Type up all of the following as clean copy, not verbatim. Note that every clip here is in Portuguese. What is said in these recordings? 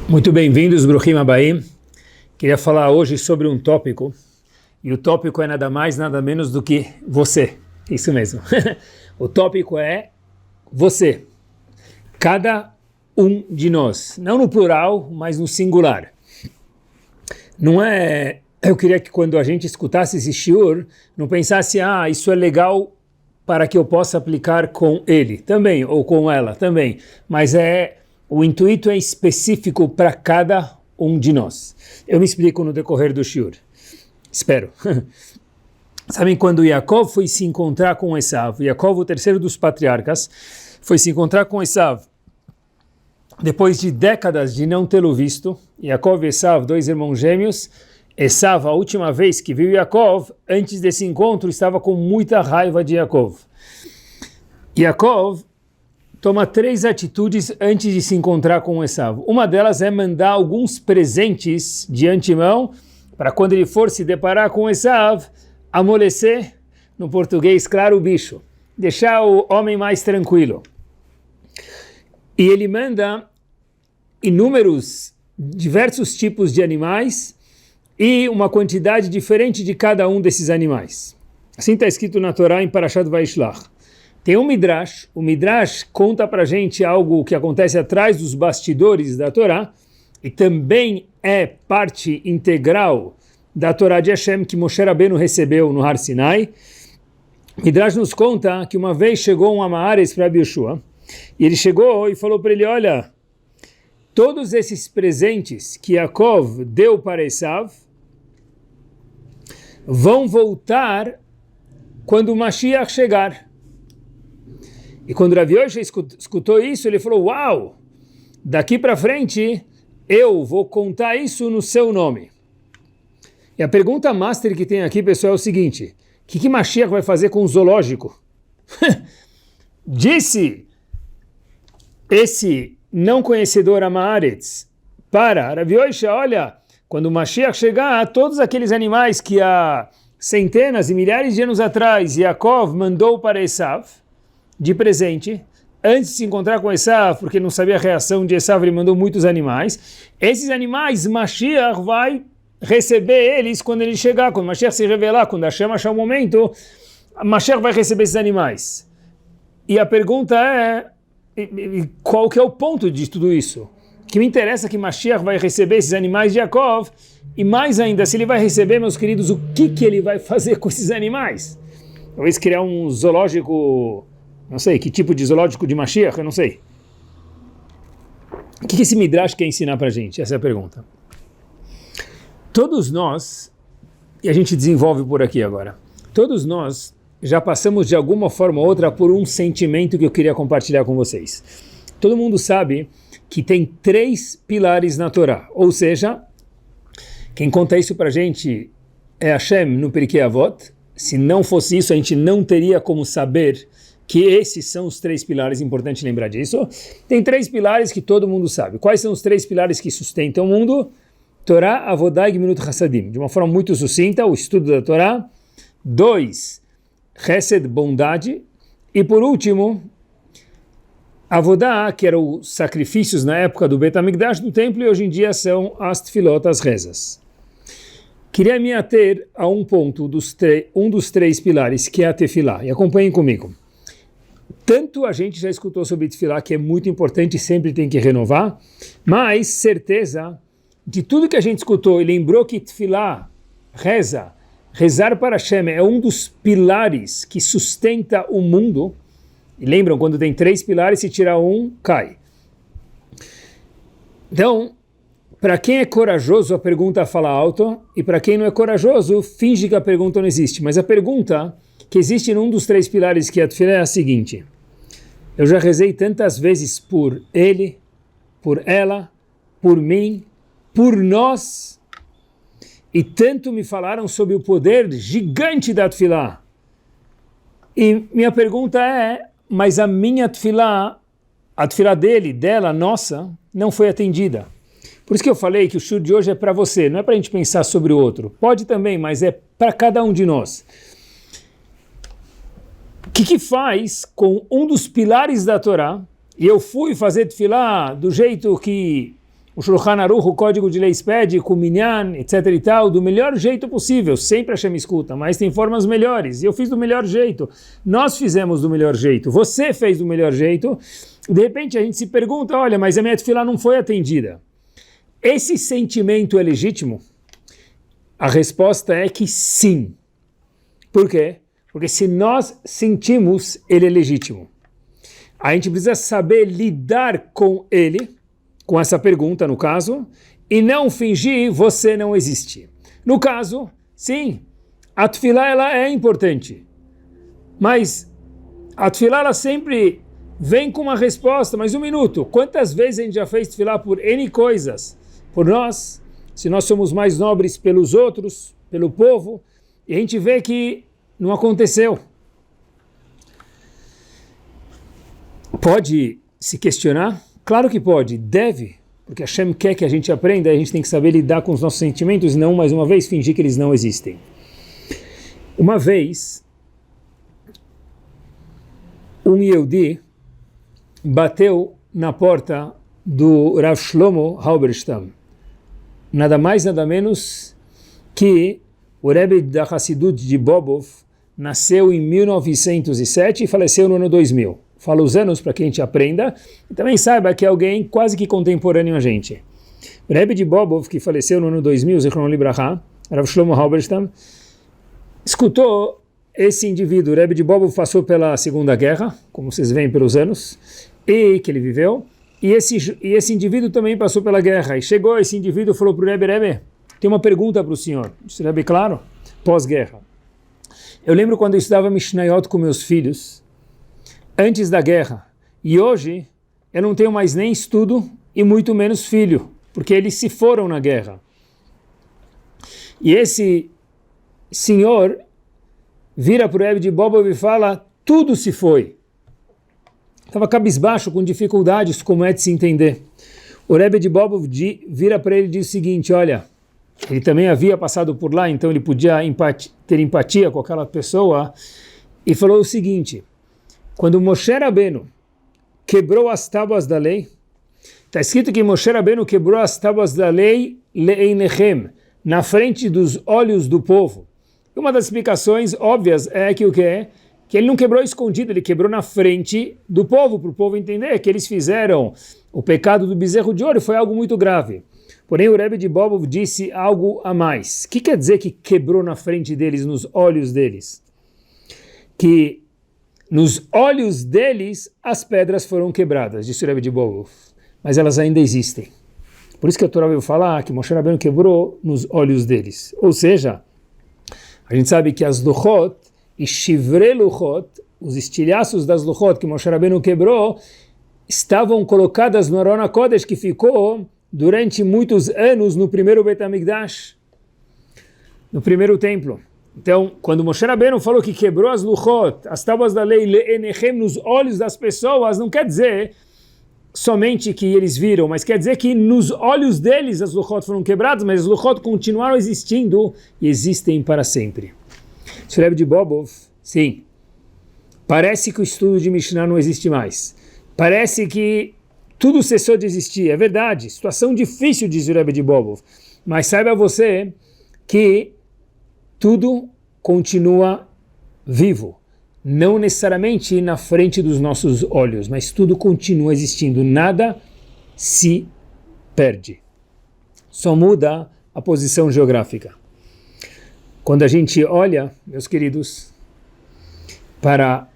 Muito bem-vindos, Bruhim Abaim. Queria falar hoje sobre um tópico, e o tópico é nada mais, nada menos do que você. Isso mesmo. O tópico é você. Cada um de nós. Não no plural, mas no singular. Não é... Eu queria que quando a gente escutasse esse shiur, não pensasse, isso é legal para que eu possa aplicar com ele também, ou com ela também. Mas o intuito é específico para cada um de nós. Eu me explico no decorrer do shiur. Espero. Sabem quando Yaakov foi se encontrar com Esav? Yaakov, o terceiro dos patriarcas, foi se encontrar com Esav. Depois de décadas de não tê-lo visto, Yaakov e Esav, dois irmãos gêmeos, Esav, a última vez que viu Yaakov, antes desse encontro, estava com muita raiva de Yaakov. Yaakov toma 3 atitudes antes de se encontrar com Esav. Uma delas é mandar alguns presentes de antemão para quando ele for se deparar com Esav, amolecer, no português, claro, o bicho, deixar o homem mais tranquilo. E ele manda diversos tipos de animais e uma quantidade diferente de cada um desses animais. Assim está escrito na Torá em Parashat Vaishlach. Tem um Midrash, o Midrash conta para a gente algo que acontece atrás dos bastidores da Torá e também é parte integral da Torá de Hashem que Moshe Rabbeinu recebeu no Har Sinai. O Midrash nos conta que uma vez chegou um Amahares para Yoshua e ele chegou e falou para ele, olha, todos esses presentes que Yaakov deu para Esav vão voltar quando o Mashiach chegar. E quando Rav Yoshe escutou isso, ele falou, uau, daqui para frente eu vou contar isso no seu nome. E a pergunta master que tem aqui, pessoal, é o seguinte, o que Mashiach vai fazer com o zoológico? Disse esse não conhecedor Amaharetz para Rav Yoshe, olha, quando o Mashiach chegar, todos aqueles animais que há centenas e milhares de anos atrás Yaakov mandou para Esav, de presente, antes de se encontrar com Esav, porque não sabia a reação de Esav, ele mandou muitos animais. Esses animais, Mashiach vai receber eles quando ele chegar, quando Mashiach se revelar, quando Hashem achar o momento, Mashiach vai receber esses animais. E a pergunta é, qual que é o ponto de tudo isso? O que me interessa é que Mashiach vai receber esses animais de Yaakov, e mais ainda, se ele vai receber, meus queridos, o que ele vai fazer com esses animais? Talvez criar um zoológico... Não sei, que tipo de zoológico de Mashiach, eu não sei. O que esse Midrash quer ensinar para a gente? Essa é a pergunta. Todos nós, e a gente desenvolve por aqui agora, todos nós já passamos de alguma forma ou outra por um sentimento que eu queria compartilhar com vocês. Todo mundo sabe que tem 3 pilares na Torá, ou seja, quem conta isso para a gente é Hashem no Pirkei Avot. Se não fosse isso, a gente não teria como saber que esses são os 3 pilares, importante lembrar disso. Tem 3 pilares que todo mundo sabe. Quais são os 3 pilares que sustentam o mundo? Torá, Avodah e Gemilut Hassadim. De uma forma muito sucinta, o estudo da Torá. 2, Chesed, bondade. E por último, Avodah, que eram os sacrifícios na época do Bet HaMikdash, do templo, e hoje em dia são as tefilot, as rezas. Queria me ater a um ponto, um dos 3 pilares, que é a tefilá. E acompanhem comigo. Tanto a gente já escutou sobre tefilá, que é muito importante e sempre tem que renovar, mas certeza de tudo que a gente escutou e lembrou que tefilá, rezar para Hashem é um dos pilares que sustenta o mundo. E lembram, quando tem 3 pilares, se tirar um, cai. Então, para quem é corajoso, a pergunta fala alto, e para quem não é corajoso, finge que a pergunta não existe. Mas a pergunta que existe num dos 3 pilares que é a tefilá é a seguinte: eu já rezei tantas vezes por ele, por ela, por mim, por nós, e tanto me falaram sobre o poder gigante da tefilá. E minha pergunta é, mas a minha tefilá, a tefilá dele, dela, nossa, não foi atendida. Por isso que eu falei que o shiur de hoje é para você, não é para a gente pensar sobre o outro. Pode também, mas é para cada um de nós. O que faz com um dos pilares da Torá, e eu fui fazer tefilá do jeito que o Shulchan Aruch, o Código de Leis pede, com Minyan, etc e tal, do melhor jeito possível. Sempre a Hashem escuta, mas tem formas melhores. E eu fiz do melhor jeito. Nós fizemos do melhor jeito. Você fez do melhor jeito. De repente a gente se pergunta, olha, mas a minha tefilá não foi atendida. Esse sentimento é legítimo? A resposta é que sim. Por quê? Porque se nós sentimos, ele é legítimo. A gente precisa saber lidar com ele, com essa pergunta no caso, e não fingir você não existe. No caso, sim, a tefilá ela é importante, mas a tefilá ela sempre vem com uma resposta, mas um minuto, quantas vezes a gente já fez tefilá por N coisas? Por nós, se nós somos mais nobres pelos outros, pelo povo, e a gente vê que não aconteceu. Pode se questionar? Claro que pode, deve, porque Hashem quer que a gente aprenda, a gente tem que saber lidar com os nossos sentimentos e não, mais uma vez, fingir que eles não existem. Uma vez, um Yehudi bateu na porta do Rav Shlomo Halberstam, nada mais, nada menos que o Rebbe da Hassidut de Bobov nasceu em 1907 e faleceu no ano 2000. Fala os anos para que a gente aprenda e também saiba que é alguém quase que contemporâneo a gente. O Rebbe de Bobov, que faleceu no ano 2000, Zichron Libraha, Rav Shlomo Halberstam, escutou esse indivíduo. O Rebbe de Bobov passou pela Segunda Guerra, como vocês veem pelos anos, e que ele viveu, e esse indivíduo também passou pela guerra. E chegou esse indivíduo e falou para o Rebbe, Rebbe, tem uma pergunta para o senhor. Disse, Rebbe, claro, pós-guerra. Eu lembro quando eu estudava Mishnayot com meus filhos, antes da guerra, e hoje eu não tenho mais nem estudo e muito menos filho, porque eles se foram na guerra. E esse senhor vira para o Rebbe de Bobov e fala, tudo se foi. Estava cabisbaixo, com dificuldades, como é de se entender. O Rebbe de Bobov vira para ele e diz o seguinte, olha, ele também havia passado por lá, então ele podia ter empatia com aquela pessoa, e falou o seguinte, quando Moshe Rabbeinu quebrou as tábuas da lei, está escrito que Moshe Rabbeinu quebrou as tábuas da lei le'einechem, na frente dos olhos do povo. E uma das explicações óbvias é que o que é? Que ele não quebrou escondido, ele quebrou na frente do povo, para o povo entender que eles fizeram o pecado do bezerro de ouro, foi algo muito grave. Porém o Rebbe de Bobov disse algo a mais. O que quer dizer que quebrou na frente deles, nos olhos deles? Que nos olhos deles as pedras foram quebradas, disse o Rebbe de Bobov, mas elas ainda existem. Por isso que a Torá veio falar que Moshe Rabbeinu quebrou nos olhos deles. Ou seja, a gente sabe que as luchot e shivre luchot, os estilhaços das luchot que Moshe Rabbeinu quebrou, estavam colocadas no Aron HaKodesh, que ficou durante muitos anos no primeiro Bet HaMikdash, no primeiro templo. Então, quando Moshe Rabbeinu falou que quebrou as luchot, as tábuas da lei, le'enechem, nos olhos das pessoas, não quer dizer somente que eles viram, mas quer dizer que nos olhos deles as luchot foram quebradas, mas as luchot continuaram existindo e existem para sempre. O Rebbe de Bobov, sim, parece que o estudo de Mishnah não existe mais. Parece que tudo cessou de existir, é verdade, situação difícil, diz o Rebbe de Bobov, mas saiba você que tudo continua vivo, não necessariamente na frente dos nossos olhos, mas tudo continua existindo, nada se perde, só muda a posição geográfica. Quando a gente olha, meus queridos, para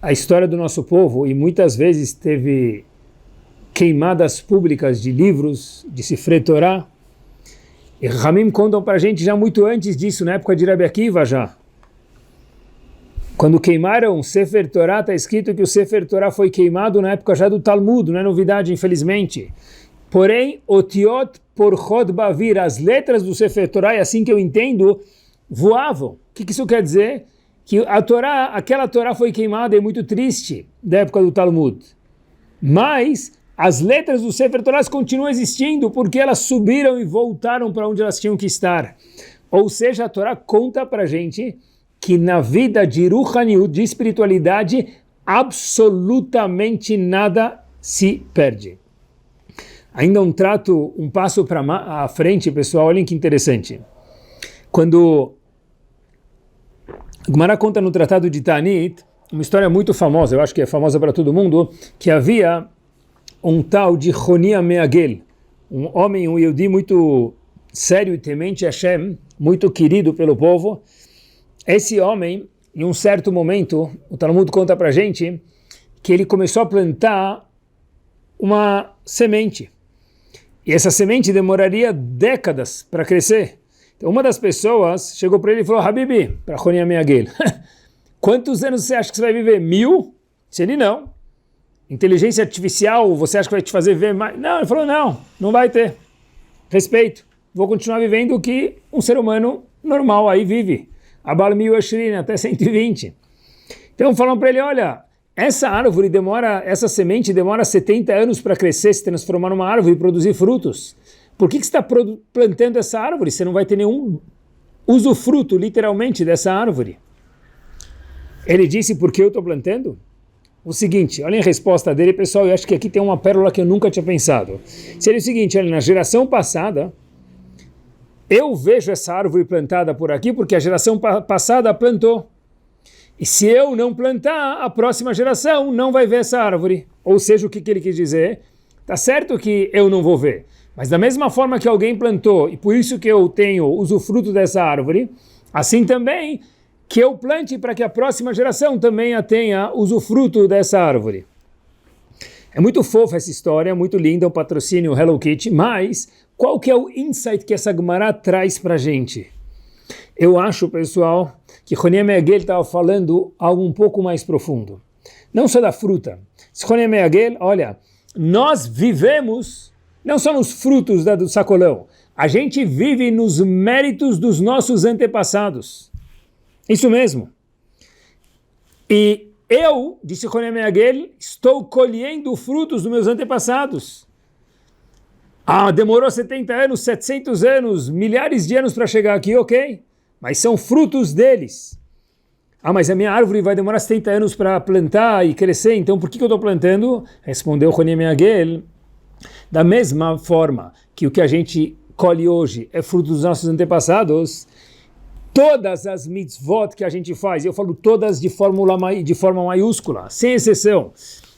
a história do nosso povo, e muitas vezes teve queimadas públicas de livros, de Sifrei Torá, e Ramim contam para a gente já muito antes disso, na época de Rabi Akiva já. Quando queimaram o Sefer Torá, está escrito que o Sefer Torá foi queimado na época já do Talmud, não é novidade, infelizmente. Porém, Otiot Porchot Bavir, as letras do Sefer Torá, e assim que eu entendo, voavam. O que isso quer dizer? Que a Torá, aquela Torá foi queimada, é muito triste, da época do Talmud. Mas as letras do Sefer Torá continuam existindo porque elas subiram e voltaram para onde elas tinham que estar. Ou seja, a Torá conta para a gente que na vida de Ruhaniut, de espiritualidade, absolutamente nada se perde. Ainda um trato, um passo para a frente, pessoal, olhem que interessante. Quando Gemara conta no Tratado de Ta'anit, uma história muito famosa, eu acho que é famosa para todo mundo, que havia um tal de Honi HaMe'agel, um homem, um Yehudi muito sério e temente a Hashem, muito querido pelo povo. Esse homem, em um certo momento, o Talmud conta para a gente que ele começou a plantar uma semente. E essa semente demoraria décadas para crescer. Então uma das pessoas chegou para ele e falou: Habibi, para Honi HaMe'agel, quantos anos você acha que você vai viver? 1000? Se ele não. Inteligência artificial, você acha que vai te fazer ver mais? Não, ele falou: não vai ter. Respeito. Vou continuar vivendo o que um ser humano normal aí vive. Abal 1020, até 120. Então falam para ele: olha, essa semente demora 70 anos para crescer, se transformar numa árvore e produzir frutos. Por que você está plantando essa árvore? Você não vai ter nenhum usufruto, literalmente, dessa árvore. Ele disse: por que eu estou plantando? O seguinte, olhem a resposta dele, pessoal, eu acho que aqui tem uma pérola que eu nunca tinha pensado. Seria o seguinte: olha, na geração passada, eu vejo essa árvore plantada por aqui porque a geração passada plantou. E se eu não plantar, a próxima geração não vai ver essa árvore. Ou seja, o que ele quis dizer? Tá certo que eu não vou ver, mas da mesma forma que alguém plantou, e por isso que eu tenho usufruto dessa árvore, assim também que eu plante para que a próxima geração também tenha usufruto dessa árvore. É muito fofa essa história, muito linda, o patrocínio Hello Kitty, mas qual que é o insight que essa Gemara traz para a gente? Eu acho, pessoal, que Honi HaMe'agel estava falando algo um pouco mais profundo. Não só da fruta. Honi HaMe'agel, olha, nós vivemos, não só nos frutos do sacolão, a gente vive nos méritos dos nossos antepassados. Isso mesmo. E eu, disse Honi HaMe'agel, estou colhendo frutos dos meus antepassados. Demorou 70 anos, 700 anos, milhares de anos para chegar aqui, ok? Mas são frutos deles. Mas a minha árvore vai demorar 70 anos para plantar e crescer, então por que eu estou plantando? Respondeu Honi HaMe'agel, da mesma forma que o que a gente colhe hoje é fruto dos nossos antepassados, todas as mitzvot que a gente faz, eu falo todas de forma maiúscula, sem exceção,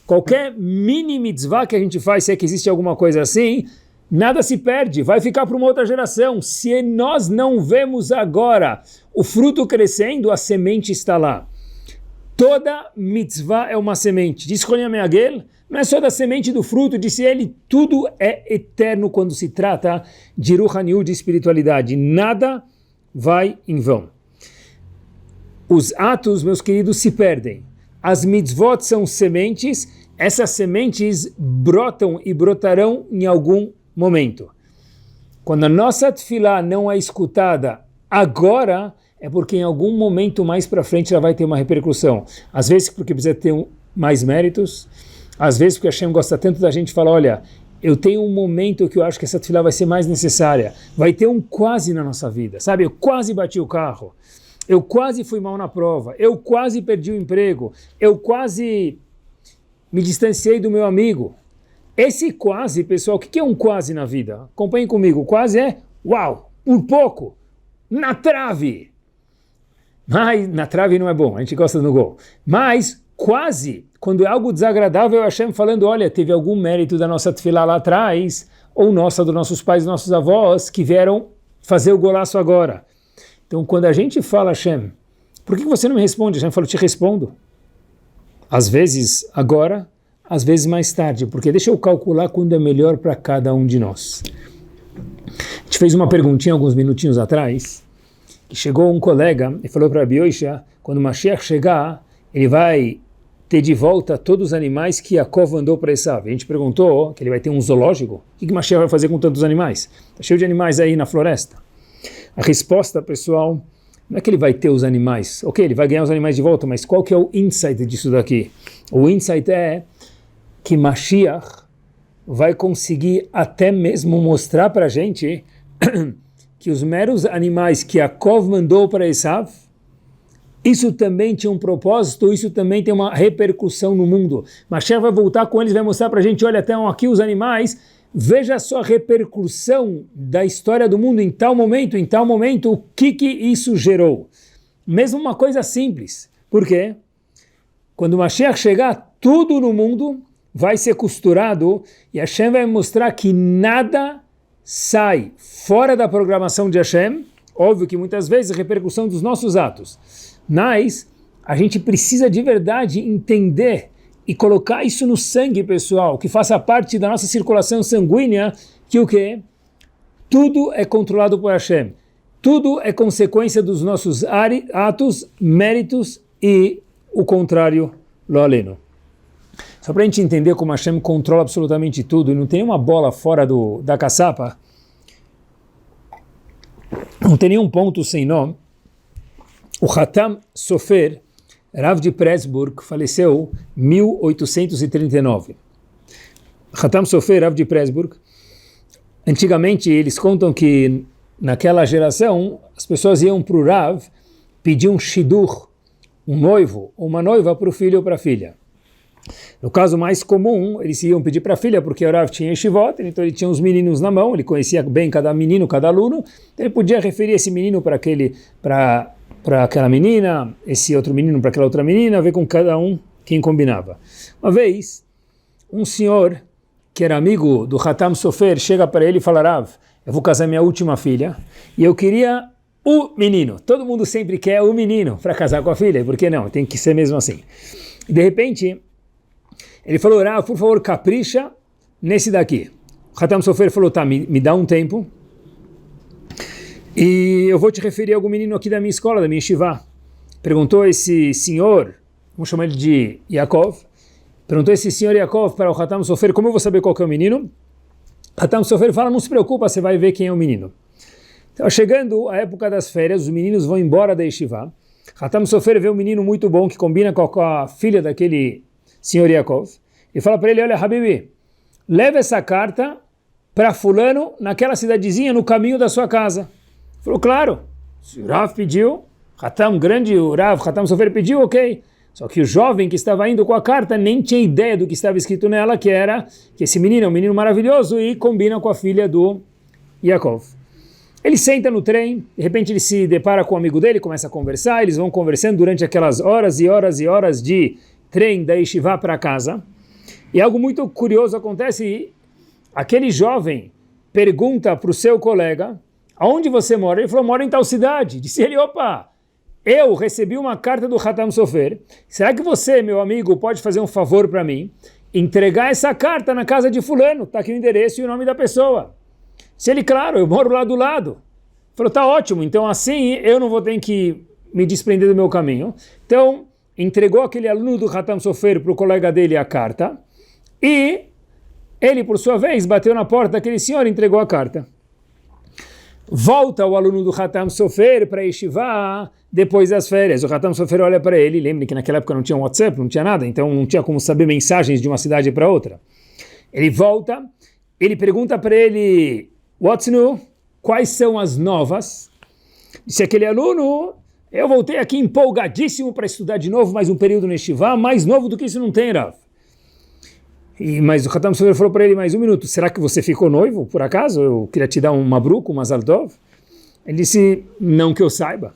qualquer mini mitzvah que a gente faz, se é que existe alguma coisa assim, nada se perde, vai ficar para uma outra geração. Se nós não vemos agora o fruto crescendo, a semente está lá. Toda mitzvah é uma semente. Diz Honi HaMe'agel, não é só da semente do fruto, disse ele, tudo é eterno quando se trata de Ruhaniut, de espiritualidade. Nada vai em vão. Os atos, meus queridos, se perdem. As mitzvot são sementes, essas sementes brotam e brotarão em algum momento. Quando a nossa tefilá não é escutada agora, é porque em algum momento mais para frente ela vai ter uma repercussão. Às vezes porque precisa ter mais méritos, às vezes porque Hashem gosta tanto da gente, fala: olha, eu tenho um momento que eu acho que essa tefilá vai ser mais necessária. Vai ter um quase na nossa vida, sabe? Eu quase bati o carro, eu quase fui mal na prova, eu quase perdi o emprego, eu quase me distanciei do meu amigo. Esse quase, pessoal, o que é um quase na vida? Acompanhem comigo. Quase é, uau, por pouco, na trave. Mas na trave não é bom, a gente gosta do gol. Mas quase, quando é algo desagradável, Hashem falando: olha, teve algum mérito da nossa tefilá lá atrás, ou nossa, dos nossos pais, dos nossos avós, que vieram fazer o golaço agora. Então, quando a gente fala: Hashem, por que você não me responde? Hashem fala: eu te respondo. Às vezes agora, às vezes mais tarde, porque deixa eu calcular quando é melhor para cada um de nós. A gente fez uma perguntinha alguns minutinhos atrás, que chegou um colega e falou para a Bioisha: quando o Mashiach chegar, ele vai ter de volta todos os animais que Yaakov andou para Esav. A gente perguntou que ele vai ter um zoológico. O que Mashiach vai fazer com tantos animais? Está cheio de animais aí na floresta. A resposta, pessoal, não é que ele vai ter os animais. Ok, ele vai ganhar os animais de volta, mas qual que é o insight disso daqui? O insight é que Mashiach vai conseguir até mesmo mostrar para a gente que os meros animais que Yaakov mandou para Esav, isso também tinha um propósito, isso também tem uma repercussão no mundo. Mashiach vai voltar com eles, vai mostrar para a gente: olha, até aqui os animais, veja só a repercussão da história do mundo em tal momento, o que isso gerou. Mesmo uma coisa simples. Por quê? Quando o Mashiach chegar, tudo no mundo vai ser costurado e Hashem vai mostrar que nada sai fora da programação de Hashem. Óbvio que muitas vezes a repercussão dos nossos atos. Mas a gente precisa de verdade entender e colocar isso no sangue, pessoal, que faça parte da nossa circulação sanguínea, que o quê? Tudo é controlado por Hashem. Tudo é consequência dos nossos atos, méritos e o contrário, lo aleno. Só para a gente entender como Hashem controla absolutamente tudo, e não tem uma bola fora da caçapa, não tem nenhum ponto sem nó. O Hatam Sofer, Rav de Pressburg, faleceu em 1839. Hatam Sofer, Rav de Pressburg, antigamente eles contam que naquela geração as pessoas iam para o Rav pedir um shidur, um noivo ou uma noiva para o filho ou para a filha. No caso mais comum, eles iam pedir para a filha, porque o Rav tinha yeshivot, então ele tinha os meninos na mão, ele conhecia bem cada menino, cada aluno, então ele podia referir esse menino para aquela menina, esse outro menino para aquela outra menina, ver com cada um quem combinava. Uma vez, um senhor, que era amigo do Hatam Sofer, chega para ele e fala: Rav, eu vou casar minha última filha, e eu queria o menino. Todo mundo sempre quer o menino para casar com a filha, por que não? Tem que ser mesmo assim. E de repente, ele falou: Rav, por favor, capricha nesse daqui. O Hatam Sofer falou: tá, me dá um tempo, e eu vou te referir a algum menino aqui da minha escola, da minha yeshiva. Perguntou esse senhor, vamos chamar ele de Yaakov, perguntou esse senhor Yaakov para o Hatam Sofer: como eu vou saber qual que é o menino? Hatam Sofer fala: não se preocupa, você vai ver quem é o menino. Então, chegando a época das férias, os meninos vão embora da yeshiva. Hatam Sofer vê um menino muito bom que combina com a filha daquele senhor Yaakov, e fala para ele: olha, Habibi, leva essa carta para fulano naquela cidadezinha no caminho da sua casa. Falou: claro, se o Rav pediu, Hatam grande, o Rav, Hatam Sofer pediu, ok. Só que o jovem que estava indo com a carta nem tinha ideia do que estava escrito nela, que era que esse menino é um menino maravilhoso e combina com a filha do Yaakov. Ele senta no trem, de repente ele se depara com um amigo dele, começa a conversar, eles vão conversando durante aquelas horas e horas e horas de trem da yeshiva para casa, e algo muito curioso acontece. Aquele jovem pergunta para o seu colega: aonde você mora? Ele falou: moro em tal cidade. Disse ele: opa, eu recebi uma carta do Hatam Sofer, será que você, meu amigo, pode fazer um favor para mim? Entregar essa carta na casa de fulano, está aqui o endereço e o nome da pessoa. Se ele: claro, eu moro lá do lado. Falou: tá ótimo, então assim eu não vou ter que me desprender do meu caminho. Então, entregou aquele aluno do Hatam Sofer para o colega dele a carta, e ele, por sua vez, bateu na porta daquele senhor e entregou a carta. Volta o aluno do Hatam Sofer para Yeshiva depois das férias. O Hatam Sofer olha para ele, lembre que naquela época não tinha WhatsApp, não tinha nada, então não tinha como saber mensagens de uma cidade para outra. Ele volta, ele pergunta para ele: what's new? Quais são as novas? Disse aquele aluno: eu voltei aqui empolgadíssimo para estudar de novo mais um período no Yeshiva, mais novo do que isso não tem, Rav. Mas o Hatam Sofer falou para ele: mais um minuto, será que você ficou noivo, por acaso? Eu queria te dar um mabruk, um mazal tov. Ele disse: não que eu saiba.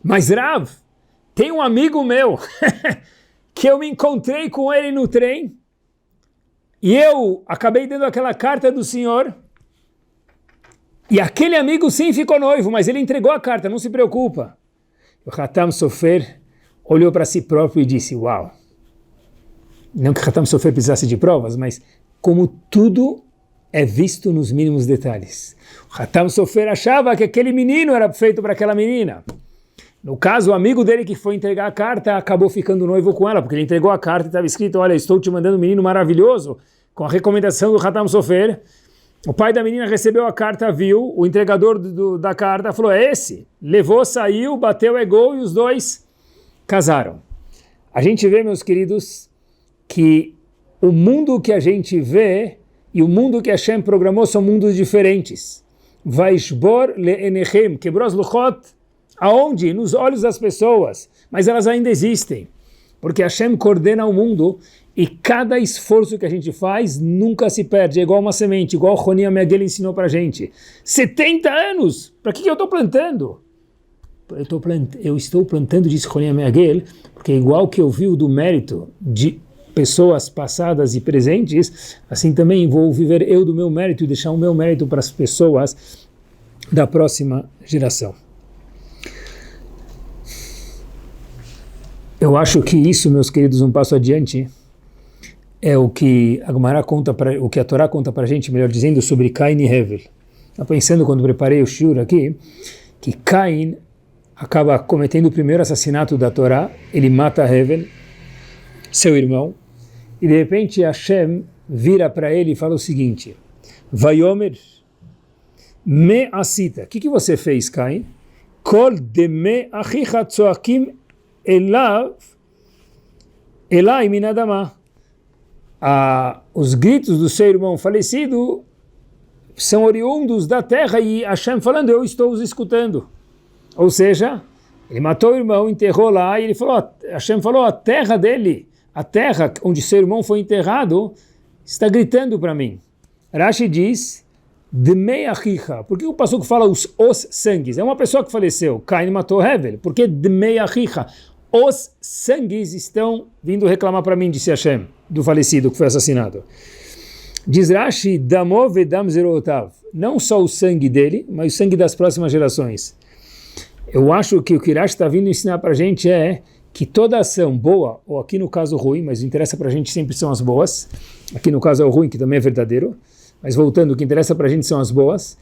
Mas Rav, tem um amigo meu, que eu me encontrei com ele no trem, e eu acabei dando aquela carta do senhor, e aquele amigo sim ficou noivo, mas ele entregou a carta, não se preocupa. O Hatam Sofer olhou para si próprio e disse: uau. Não que Hatam Sofer precisasse de provas, mas como tudo é visto nos mínimos detalhes. O Hatam Sofer achava que aquele menino era feito para aquela menina. No caso, o amigo dele que foi entregar a carta acabou ficando noivo com ela, porque ele entregou a carta e estava escrito: olha, estou te mandando um menino maravilhoso, com a recomendação do Hatam Sofer. O pai da menina recebeu a carta, viu, o entregador da carta falou: é esse. Levou, saiu, bateu, gol, e os dois casaram. A gente vê, meus queridos, que o mundo que a gente vê e o mundo que Hashem programou são mundos diferentes. Vaishbor le'enechem, quebrou as luchot, aonde? Nos olhos das pessoas, mas elas ainda existem, porque Hashem coordena o mundo E cada esforço que a gente faz nunca se perde. É igual uma semente, igual o Roni Ameagel ensinou para a gente. 70 anos! Para que eu estou plantando? Eu estou plantando, disse Roni Ameagel, porque igual que eu vi do mérito de pessoas passadas e presentes, assim também vou viver eu do meu mérito e deixar o meu mérito para as pessoas da próxima geração. Eu acho que isso, meus queridos, um passo adiante, é o que a Gemara conta o que a Torá conta para a gente, melhor dizendo, sobre Cain e Hevel. Estou pensando, quando preparei o shiur aqui, que Cain acaba cometendo o primeiro assassinato da Torá, ele mata Hevel, seu irmão, e de repente Hashem vira para ele e fala o seguinte: Vayomer, me asita. O que você fez, Cain? Kol de me achicha tzoakim elai min adama. Os gritos do seu irmão falecido são oriundos da terra, e Hashem falando, eu estou os escutando. Ou seja, ele matou o irmão, enterrou lá, e ele falou, Hashem falou, a terra dele, a terra onde seu irmão foi enterrado, está gritando para mim. Rashi diz, Dmei achicha. Por que o passuco fala os sangues? É uma pessoa que faleceu, Cain matou Hevel. Por que Dmei achicha? Os sangues estão vindo reclamar para mim, disse Hashem, do falecido que foi assassinado. Diz Rashi, Damo vedam zerotav. Não só o sangue dele, mas o sangue das próximas gerações. Eu acho que o que Rashi está vindo ensinar para a gente é que toda ação boa, ou aqui no caso ruim, mas o que interessa para a gente sempre são as boas, aqui no caso é o ruim, que também é verdadeiro, mas voltando, o que interessa para a gente são as boas.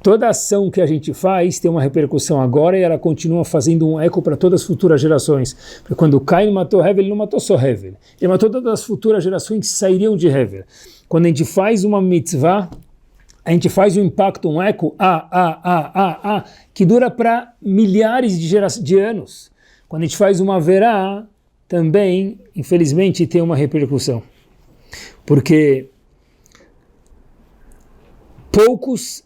Toda ação que a gente faz tem uma repercussão agora e ela continua fazendo um eco para todas as futuras gerações. Porque quando Cain matou Hevel, ele não matou só Hevel. Ele matou todas as futuras gerações que sairiam de Hevel. Quando a gente faz uma mitzvah, a gente faz um impacto, um eco, que dura para milhares de anos. Quando a gente faz uma verá, também, infelizmente, tem uma repercussão. Porque poucos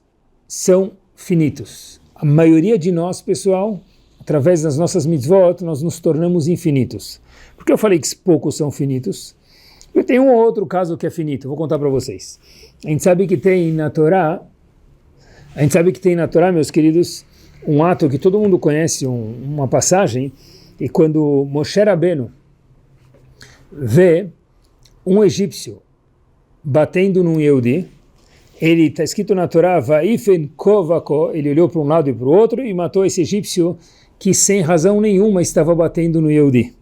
são finitos. A maioria de nós, pessoal, através das nossas mitzvot, nós nos tornamos infinitos. Por que eu falei que poucos são finitos? Eu tenho um ou outro caso que é finito, vou contar para vocês. A gente sabe que tem na Torá, meus queridos, um ato que todo mundo conhece, uma passagem, e quando Moshe Rabbeinu vê um egípcio batendo num Yehudi, ele está escrito na Torá, Vaifen kovako, ele olhou para um lado e para o outro e matou esse egípcio que sem razão nenhuma estava batendo no Yehudi.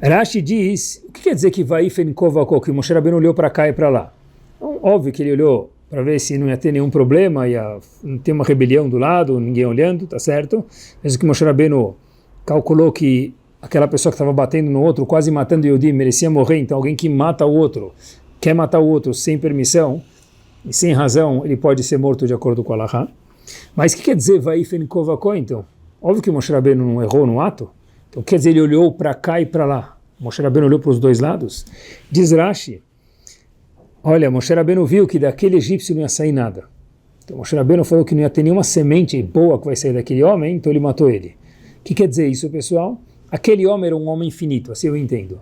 Rashi diz, o que quer dizer que Vaifen kovako, que Moshe Rabbeinu olhou para cá e para lá? Então, óbvio que ele olhou para ver se não ia ter nenhum problema, ia ter uma rebelião do lado, ninguém olhando, tá certo? Mas o que Moshe Rabbeinu calculou que aquela pessoa que estava batendo no outro, quase matando o Yehudi, merecia morrer, então alguém que mata o outro, quer matar o outro sem permissão, e sem razão, ele pode ser morto de acordo com a Halachá. Mas o que quer dizer Vaifen kovako, então? Óbvio que Moshe Rabbeinu não errou no ato. Então quer dizer, ele olhou para cá e para lá. Moshe Rabbeinu olhou para os dois lados. Diz Rashi, olha, Moshe Rabbeinu viu que daquele egípcio não ia sair nada. Então Moshe Rabbeinu falou que não ia ter nenhuma semente boa que vai sair daquele homem, então ele matou ele. O que quer dizer isso, pessoal? Aquele homem era um homem infinito, assim eu entendo.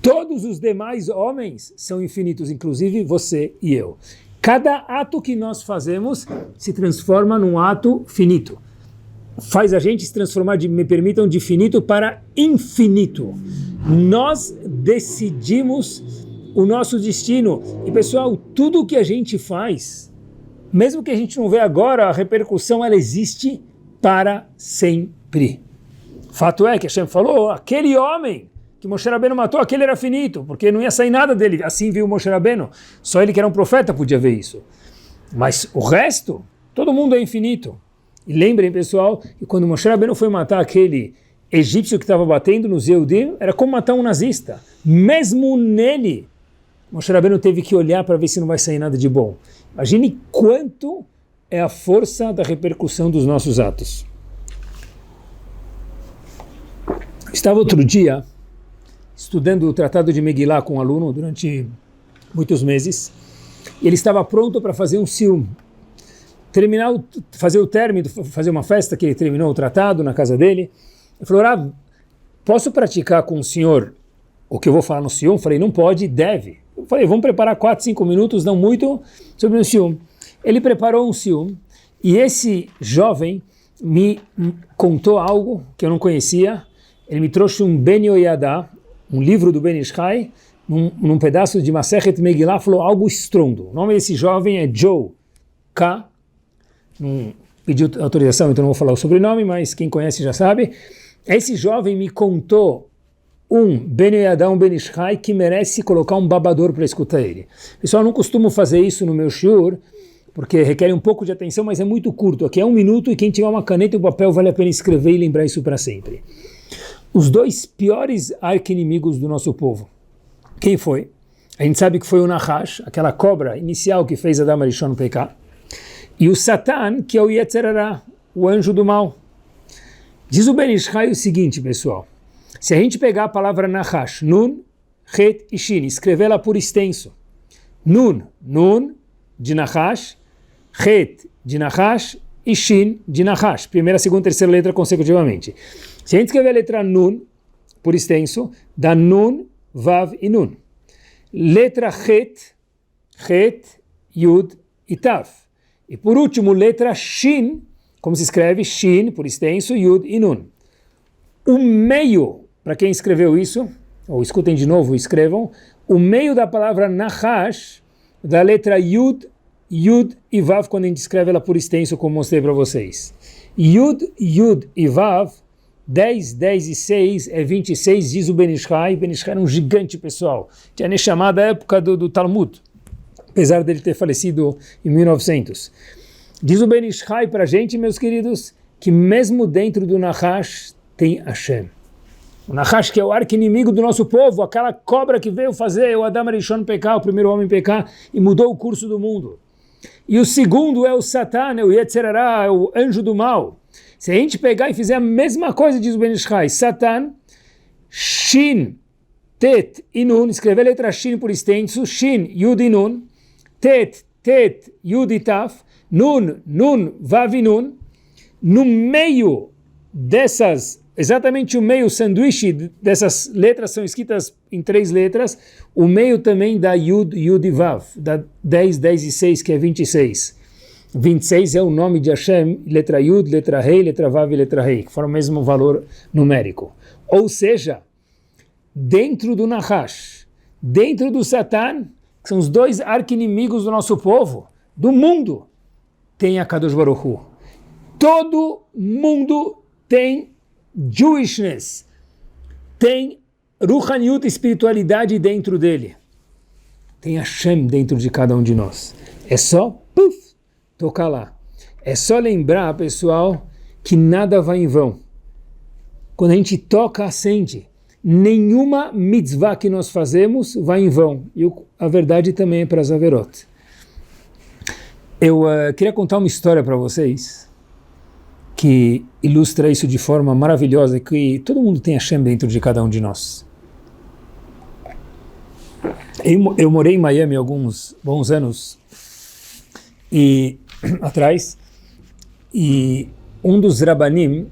Todos os demais homens são infinitos, inclusive você e eu. Cada ato que nós fazemos se transforma num ato finito. Faz a gente se transformar, me permitam, de finito para infinito. Nós decidimos o nosso destino. E pessoal, tudo o que a gente faz, mesmo que a gente não vê agora, a repercussão ela existe para sempre. Fato é que Hashem falou, aquele homem que Moshe Rabbeinu matou, aquele era finito, porque não ia sair nada dele, assim viu Moshe Rabbeinu. Só ele que era um profeta podia ver isso. Mas o resto, todo mundo é infinito. E lembrem, pessoal, que quando Moshe Rabbeinu foi matar aquele egípcio que estava batendo nos Yehudim, era como matar um nazista. Mesmo nele, Moshe Rabbeinu teve que olhar para ver se não vai sair nada de bom. Imagine quanto é a força da repercussão dos nossos atos. Estava outro dia estudando o Tratado de Megillah com um aluno durante muitos meses, e ele estava pronto para fazer um sium, fazer o término, fazer uma festa que ele terminou o tratado na casa dele. Ele falou, posso praticar com o senhor o que eu vou falar no Shiur? Falei, não pode, deve. Eu falei, vamos preparar 4, 5 minutos, não muito, sobre o Shiur. Ele preparou um Shiur, e esse jovem me contou algo que eu não conhecia. Ele me trouxe um Ben Yoyada, um livro do Ben Ish Chai, num pedaço de Masechet Megillah, falou algo estrondo. O nome desse jovem é Joe K. Não pediu autorização, então não vou falar o sobrenome, mas quem conhece já sabe. Esse jovem me contou um Ben Yoyada, um Ben Ish Chai, que merece colocar um babador para escutar ele. Pessoal, eu não costumo fazer isso no meu shiur, porque requer um pouco de atenção, mas é muito curto. Aqui é 1 minuto e quem tiver uma caneta e um papel vale a pena escrever e lembrar isso para sempre. Os 2 piores arqui-inimigos do nosso povo. Quem foi? A gente sabe que foi o Nahash, aquela cobra inicial que fez Adam Arishon pecar, e o Satan, que é o Yetzer Hara, o anjo do mal. Diz o Ben Ish Chai o seguinte, pessoal. Se a gente pegar a palavra Nahash, Nun, Het e Shin, escrevê-la por extenso. Nun de Nahash, Het de Nahash e Shin de Nahash. Primeira, segunda, terceira letra consecutivamente. Se a gente escrever a letra Nun, por extenso, dá Nun, Vav e Nun. Letra Het, Yud e Tav. E por último, letra Shin, como se escreve Shin, por extenso, Yud e Nun. O meio, para quem escreveu isso, ou escutem de novo, escrevam, o meio da palavra Nahash, da letra Yud e Vav, quando a gente escreve ela por extenso, como mostrei para vocês. Yud e Vav, 10, 10 e 6 é 26, diz o Ben Ish Chai. Ben Ish Chai era um gigante, pessoal. Tinha nem chamada a época do Talmud, apesar dele ter falecido em 1900. Diz o Ben Ish Chai para a gente, meus queridos, que mesmo dentro do Nahash tem Hashem. O Nahash, que é o arqui-inimigo do nosso povo, aquela cobra que veio fazer o Adam Arishon pecar, o primeiro homem pecar, e mudou o curso do mundo. E o segundo é o Satan, é o Yetzer Hara, é o anjo do mal. Se a gente pegar e fizer a mesma coisa, diz o Ben Ish Chai, Satan, Shin, Tet e Nun, escrever a letra Shin por extenso, Shin, Yud e Nun, Tet, Yud e Taf, Nun, Vav e Nun, no meio dessas, exatamente o meio, o sanduíche dessas letras são escritas em 3 letras, o meio também dá Yud e Vav, dá 10, 10 e 6, que é 26. 26 é o nome de Hashem, letra Yud, letra Rei, letra Vav e letra Rei, que formam o mesmo valor numérico. Ou seja, dentro do Nahash, dentro do Satan, que são os 2 arqui-inimigos do nosso povo, do mundo, tem a Kadosh Baruch Hu. Todo mundo tem Jewishness, tem Ruhaniut, espiritualidade dentro dele. Tem Hashem dentro de cada um de nós. É só, tocar lá. É só lembrar, pessoal, que nada vai em vão. Quando a gente toca, acende. Nenhuma mitzvah que nós fazemos vai em vão. E a verdade também é para as averot. Eu queria contar uma história para vocês que ilustra isso de forma maravilhosa, que todo mundo tem Hashem dentro de cada um de nós. Eu morei em Miami alguns bons anos atrás, e um dos Rabbanim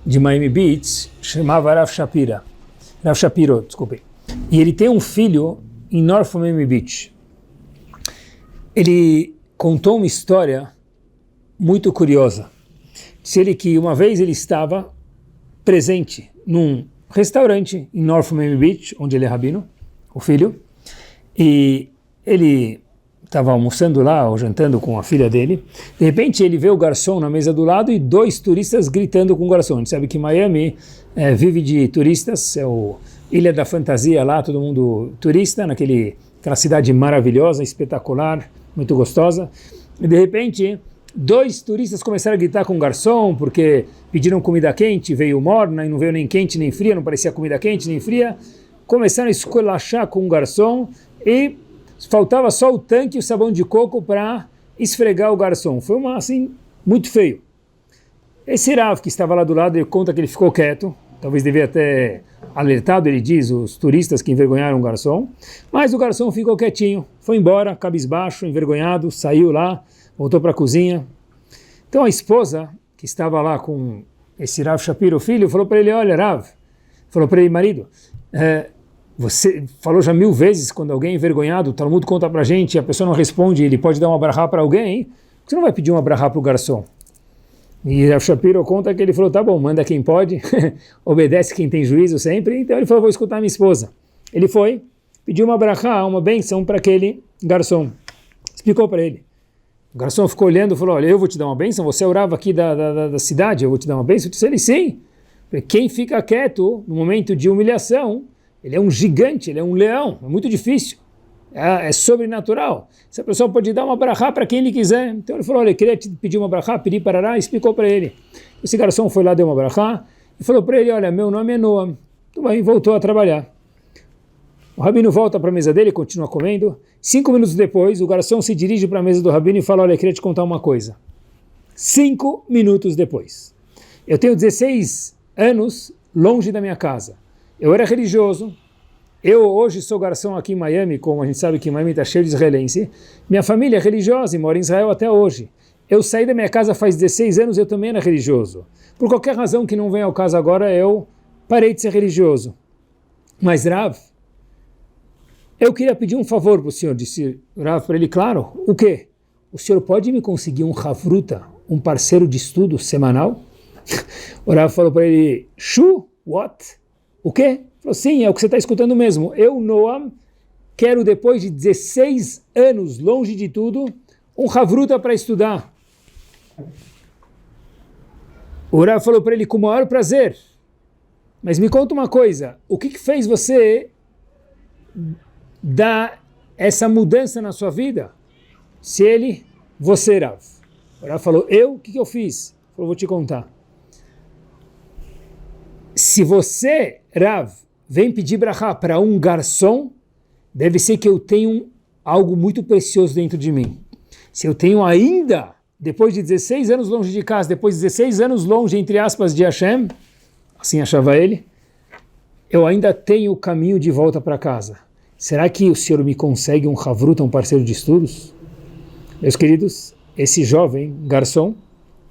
de Miami Beach chamava Rav Shapiro, desculpe. E ele tem um filho em North Miami Beach. Ele contou uma história muito curiosa. Disse ele que uma vez ele estava presente num restaurante em North Miami Beach, onde ele é rabino, o filho, e ele estava almoçando lá, ou jantando com a filha dele. De repente ele vê o garçom na mesa do lado e 2 turistas gritando com o garçom. A gente sabe que Miami vive de turistas, é o Ilha da Fantasia lá, todo mundo turista, aquela cidade maravilhosa, espetacular, muito gostosa. E de repente 2 turistas começaram a gritar com o garçom, porque pediram comida quente, veio morna e não veio nem quente nem fria, não parecia comida quente nem fria. Começaram a esculachar com o garçom e faltava só o tanque e o sabão de coco para esfregar o garçom. Foi assim, muito feio. Esse Rav que estava lá do lado, ele conta que ele ficou quieto, talvez devia ter alertado, ele diz, os turistas que envergonharam o garçom, mas o garçom ficou quietinho, foi embora, cabisbaixo, envergonhado, saiu lá, voltou para a cozinha. Então a esposa, que estava lá com esse Rav Shapiro, filho, falou para ele, olha Rav, falou para ele, marido, Você falou já 1000 vezes, quando alguém é envergonhado, o Talmud conta pra gente, e a pessoa não responde, ele pode dar uma brachá para alguém, você não vai pedir uma brachá para o garçom. E a Shapiro conta que ele falou, tá bom, manda quem pode, obedece quem tem juízo sempre, então ele falou, vou escutar minha esposa. Ele foi, pediu uma brachá, uma bênção para aquele garçom, explicou para ele. O garçom ficou olhando e falou, olha, eu vou te dar uma bênção, você orava aqui da cidade, eu vou te dar uma bênção. Eu disse, ele sim. Quem fica quieto no momento de humilhação, ele é um gigante, ele é um leão, é muito difícil, é sobrenatural. Essa pessoa pode dar uma brachá para quem ele quiser. Então ele falou, olha, eu queria te pedir uma brachá, pedi parará, explicou para ele. Esse garçom foi lá, deu uma brachá, e falou para ele, olha, meu nome é Noam. Então aí voltou a trabalhar. O rabino volta para a mesa dele, continua comendo. 5 minutos depois, o garçom se dirige para a mesa do rabino e fala, olha, eu queria te contar uma coisa. 5 minutos depois. Eu tenho 16 anos longe da minha casa. Eu era religioso. Eu hoje sou garçom aqui em Miami, como a gente sabe que Miami está cheio de israelense. Minha família é religiosa e mora em Israel até hoje. Eu saí da minha casa faz 16 anos, eu também era religioso. Por qualquer razão que não venha ao caso agora, eu parei de ser religioso. Mas Rav, eu queria pedir um favor para o senhor, disse Rav para ele, claro, o quê? O senhor pode me conseguir um havruta, um parceiro de estudo semanal? O Rav falou para ele, Shu, what? O quê? Ele falou, sim, é o que você está escutando mesmo. Eu, Noam, quero depois de 16 anos longe de tudo, um havruta para estudar. O Rav falou para ele, com o maior prazer, mas me conta uma coisa, o que fez você dar essa mudança na sua vida? Se ele, você, Rav. O Rav falou, o que eu fiz? Ele falou, vou te contar. Se você, Rav, vem pedir brachá para um garçom, deve ser que eu tenho algo muito precioso dentro de mim. Se eu tenho ainda, depois de 16 anos longe de casa, depois de 16 anos longe, entre aspas, de Hashem, assim achava ele, eu ainda tenho o caminho de volta para casa. Será que o senhor me consegue um havruta, um parceiro de estudos? Meus queridos, esse jovem garçom,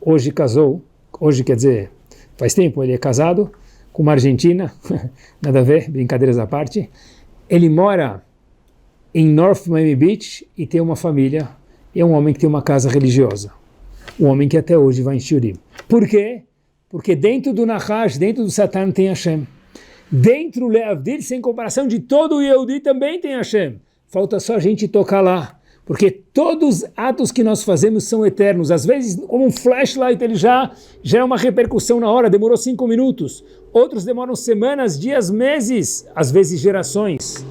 hoje casou, hoje quer dizer, faz tempo, ele é casado com uma argentina, nada a ver, brincadeiras à parte. Ele mora em North Miami Beach e tem uma família, é um homem que tem uma casa religiosa. Um homem que até hoje vai em Shurim. Por quê? Porque dentro do Nahash, dentro do Satan tem Hashem. Dentro do Leavdil, sem comparação de todo o Yehudi, também tem Hashem. Falta só a gente tocar lá. Porque todos os atos que nós fazemos são eternos. Às vezes, como um flashlight, ele já é uma repercussão na hora, demorou 5 minutos. Outros demoram semanas, dias, meses, às vezes gerações.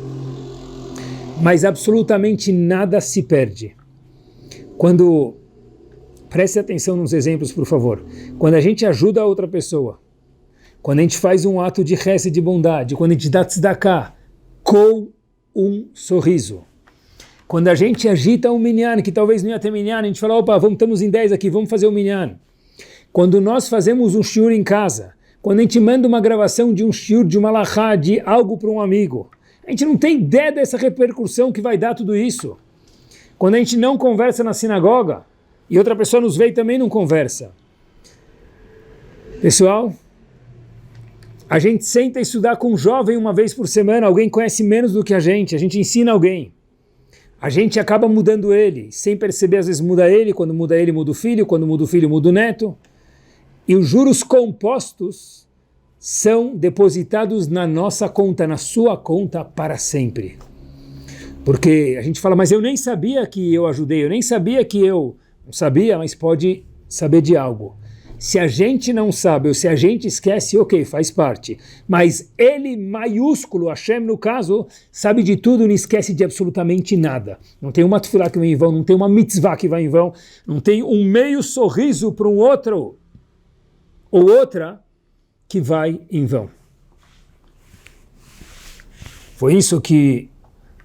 Mas absolutamente nada se perde. Preste atenção nos exemplos, por favor. Quando a gente ajuda a outra pessoa, quando a gente faz um ato de chesed, de bondade, quando a gente dá tzedakah, com um sorriso, quando a gente agita um minyan, que talvez não ia ter minyan, a gente fala, opa, estamos em 10 aqui, vamos fazer um minyan. Quando nós fazemos um shiur em casa, quando a gente manda uma gravação de um shiur, de uma halachá, de algo para um amigo, a gente não tem ideia dessa repercussão que vai dar tudo isso. Quando a gente não conversa na sinagoga, e outra pessoa nos vê e também não conversa. Pessoal, a gente senta a estudar com um jovem uma vez por semana, alguém conhece menos do que a gente ensina alguém. A gente acaba mudando ele, sem perceber, às vezes muda ele, quando muda ele muda o filho, quando muda o filho muda o neto. E os juros compostos são depositados na nossa conta, na sua conta para sempre. Porque a gente fala, mas eu nem sabia que eu ajudei, eu nem sabia que eu... Não sabia, mas pode saber de algo. Se a gente não sabe, ou se a gente esquece, ok, faz parte. Mas ele, maiúsculo, Hashem no caso, sabe de tudo, não esquece de absolutamente nada. Não tem uma tefilá que vai em vão, não tem uma mitzvah que vai em vão, não tem um meio sorriso para um outro ou outra que vai em vão. Foi isso que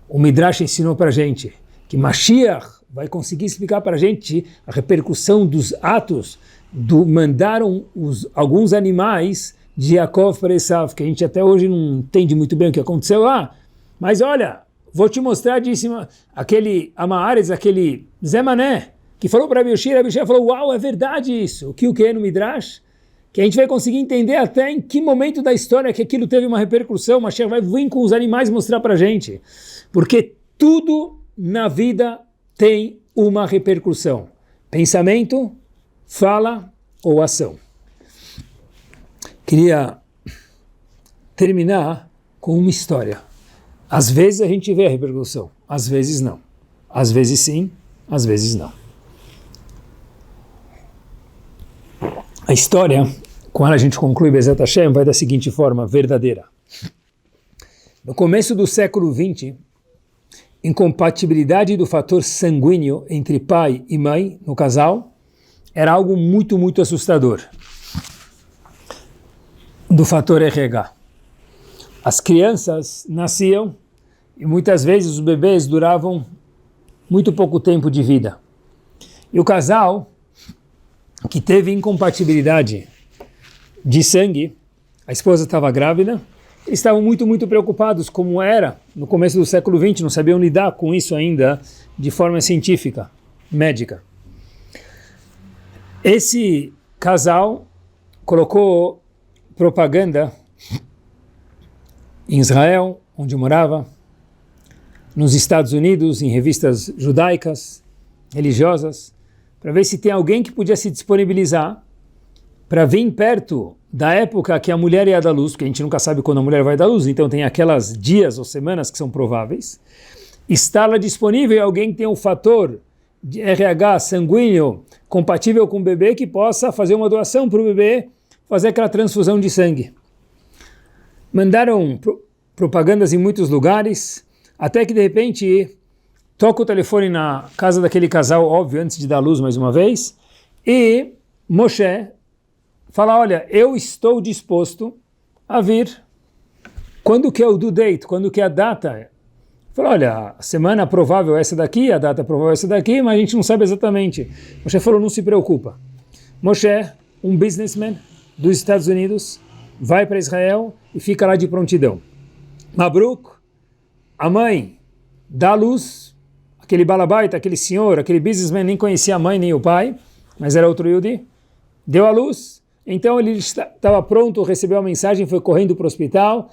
o Midrash ensinou para a gente, que Mashiach vai conseguir explicar para a gente a repercussão dos atos mandaram alguns animais de Yaakov para Esav, que a gente até hoje não entende muito bem o que aconteceu lá, mas olha, vou te mostrar, disse aquele Amaares, aquele Zé Mané, que falou para Rabi Yoshia falou, uau, é verdade isso. O que é no Midrash? que a gente vai conseguir entender até em que momento da história que aquilo teve uma repercussão. Mashiach vai vir com os animais mostrar para a gente. Porque tudo na vida tem uma repercussão. Pensamento, fala ou ação. Queria terminar com uma história. Às vezes a gente vê a repercussão, às vezes não. Às vezes sim, às vezes não. A história, com ela a gente conclui, Bezat Hashem, vai da seguinte forma, verdadeira. No começo do século XX, incompatibilidade do fator sanguíneo entre pai e mãe no casal era algo muito, muito assustador. Do fator RH. As crianças nasciam e muitas vezes os bebês duravam muito pouco tempo de vida. E o casal que teve incompatibilidade de sangue, a esposa estava grávida, eles estavam muito, muito preocupados, como era no começo do século XX, não sabiam lidar com isso ainda de forma científica, médica. Esse casal colocou propaganda em Israel, onde morava, nos Estados Unidos, em revistas judaicas, religiosas, para ver se tem alguém que podia se disponibilizar para vir perto da época que a mulher ia dar luz, porque a gente nunca sabe quando a mulher vai dar luz, então tem aquelas dias ou semanas que são prováveis, está lá disponível alguém que tem um fator de RH sanguíneo compatível com o bebê que possa fazer uma doação para o bebê, fazer aquela transfusão de sangue. Mandaram propagandas em muitos lugares, até que de repente toca o telefone na casa daquele casal, óbvio, antes de dar luz mais uma vez, e Moshe fala, olha, eu estou disposto a vir. Quando que é o due date? Quando que é a data? Fala, olha, a semana provável é essa daqui, a data provável é essa daqui, mas a gente não sabe exatamente. Moshe falou, não se preocupa. Moshe, um businessman dos Estados Unidos, vai para Israel e fica lá de prontidão. Mabruk, a mãe dá a luz, aquele balabaita, aquele senhor, aquele businessman nem conhecia a mãe nem o pai, mas era outro Yehudi, deu a luz, então ele estava pronto, recebeu a mensagem, foi correndo para o hospital,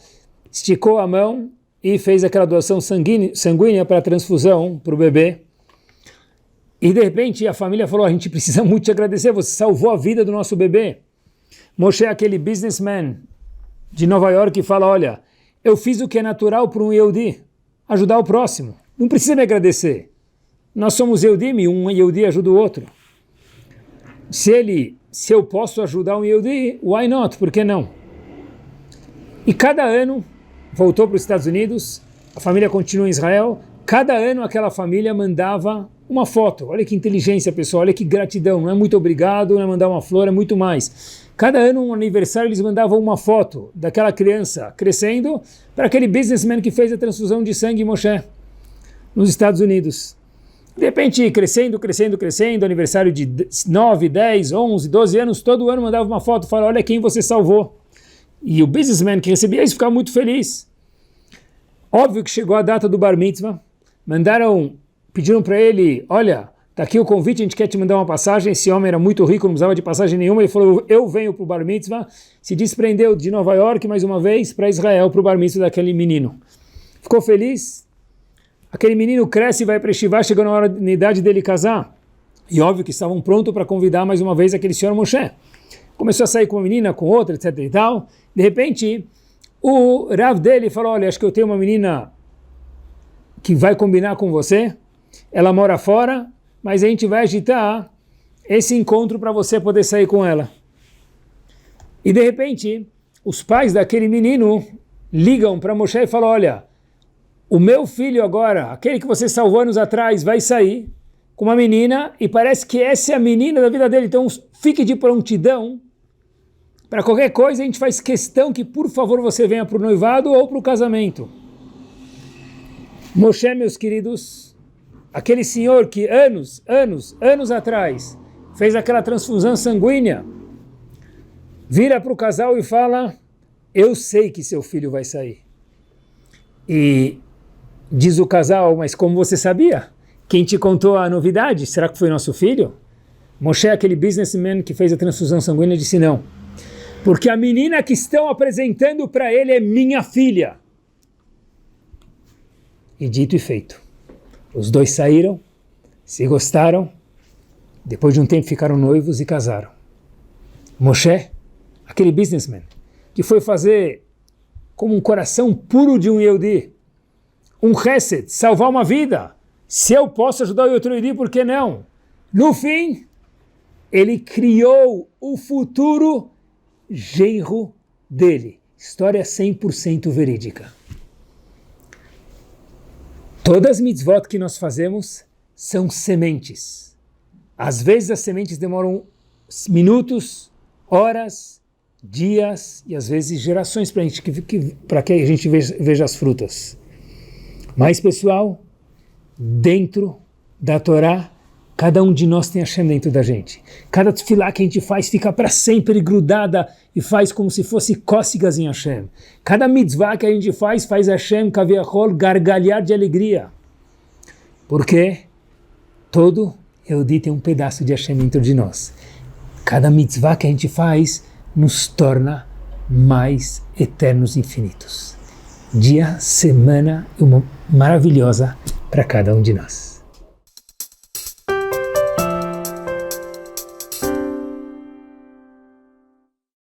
esticou a mão e fez aquela doação sanguínea para a transfusão para o bebê. E de repente a família falou, a gente precisa muito te agradecer, você salvou a vida do nosso bebê. Moshe, aquele businessman de Nova York, fala, olha, eu fiz o que é natural para um Yehudi, ajudar o próximo. Não precisa me agradecer. Nós somos Yehudim, um Yehudi ajuda o outro. Se eu posso ajudar um Yehudi, why not? Por que não? E cada ano, voltou para os Estados Unidos, a família continua em Israel, cada ano aquela família mandava uma foto. Olha que inteligência, pessoal, olha que gratidão. Não é muito obrigado, não é mandar uma flor, é muito mais. Cada ano, um aniversário, eles mandavam uma foto daquela criança crescendo para aquele businessman que fez a transfusão de sangue, Moshe, nos Estados Unidos. De repente, crescendo, aniversário de 9, 10, 11, 12 anos, todo ano mandava uma foto, falava, olha quem você salvou. E o businessman que recebia isso ficava muito feliz. Óbvio que chegou a data do Bar Mitzvah, pediram para ele, olha, está aqui o convite, a gente quer te mandar uma passagem. Esse homem era muito rico, não precisava de passagem nenhuma, ele falou, eu venho para o Bar Mitzvah, se desprendeu de Nova York mais uma vez para Israel, para o Bar Mitzvah daquele menino. Ficou feliz. Aquele menino cresce e vai para Yeshiva, chegou na hora na idade dele casar. E óbvio que estavam prontos para convidar mais uma vez aquele senhor Moshe. Começou a sair com uma menina, com outra, etc e tal. De repente, o Rav dele falou, olha, acho que eu tenho uma menina que vai combinar com você. Ela mora fora, mas a gente vai agitar esse encontro para você poder sair com ela. E de repente, os pais daquele menino ligam para Moshe e falam, olha, o meu filho agora, aquele que você salvou anos atrás, vai sair com uma menina e parece que essa é a menina da vida dele. Então fique de prontidão. Para qualquer coisa a gente faz questão que por favor você venha para o noivado ou para o casamento. Moshe, meus queridos, aquele senhor que anos atrás fez aquela transfusão sanguínea, vira para o casal e fala, eu sei que seu filho vai sair. E diz o casal, mas como você sabia? Quem te contou a novidade? Será que foi nosso filho? Moshe, aquele businessman que fez a transfusão sanguínea, disse não. porque a menina que estão apresentando para ele é minha filha. E dito e feito. Os dois saíram, se gostaram, depois de um tempo ficaram noivos e casaram. Moshe, aquele businessman, que foi fazer como um coração puro de um Yehudi, um chesed, salvar uma vida. Se eu posso ajudar o outro Yehudi, por que não? No fim, ele criou o futuro genro dele. História 100% verídica. Todas as mitzvot que nós fazemos são sementes. Às vezes as sementes demoram minutos, horas, dias e às vezes gerações para que a gente veja as frutas. Mas pessoal, dentro da Torá, cada um de nós tem Hashem dentro da gente. Cada tefilá que a gente faz fica para sempre grudada e faz como se fosse cócegas em Hashem. Cada mitzvah que a gente faz Hashem kaviachol gargalhar de alegria. Porque todo Yehudi tem um pedaço de Hashem dentro de nós. Cada mitzvah que a gente faz nos torna mais eternos e infinitos. Dia, semana maravilhosa para cada um de nós.